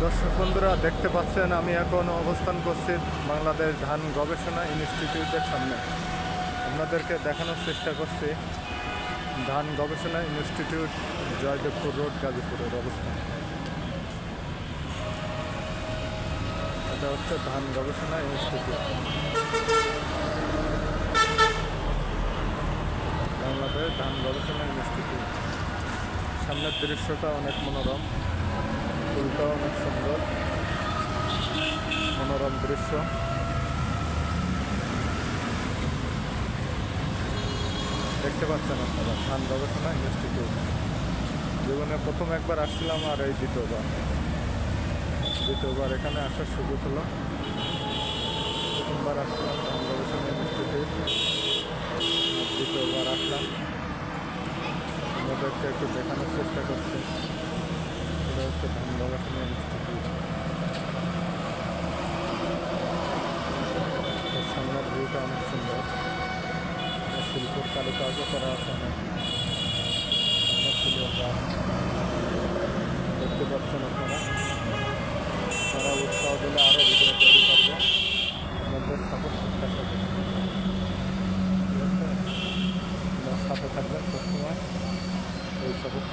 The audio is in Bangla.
দর্শক বন্ধুরা দেখতে পাচ্ছেন আমি এখন অবস্থান করছি বাংলাদেশ ধান গবেষণা ইনস্টিটিউটের সামনে। আপনাদেরকে দেখানোর চেষ্টা করছি ধান গবেষণা ইনস্টিটিউট, জয়দেবপুর রোড, গাজীপুরের অবস্থান। এটা হচ্ছে ধান গবেষণা ইনস্টিটিউট, বাংলাদেশ ধান গবেষণা ইনস্টিটিউট। সামনের দৃশ্যটা অনেক মনোরম, ফুলটাও অনেক সুন্দর, মনোরম দৃশ্য। দেখতে পাচ্ছেন আপনারা ধান গবেষণা ইনস্টিটিউট। জীবনে প্রথম একবার আসছিলাম আর এই দ্বিতীয়বার এখানে আসার সুযোগ হলো। প্রথমবার আসলাম ধান গবেষণা ইনস্টিটিউট, দ্বিতীয়বার আসলাম। আমাদেরকে একটু দেখানোর চেষ্টা করছে এটা হচ্ছে ধান গবেষণা ইনস্টিটিউট। সামনের ভিউটা অনেক সুন্দর, শিল্পের কারুকাজও করা আছে অনেক ফুলের গাছ দেখতে পাচ্ছেন আপনারা। তারা উৎসাহ দিলে আরও ভিডিও তৈরি করবো, আমাদের সাপোর্ট প্রত্যাশা করি। ঠিক আছে, সাথে থাকবেন সবসময়, এই সাপোর্ট।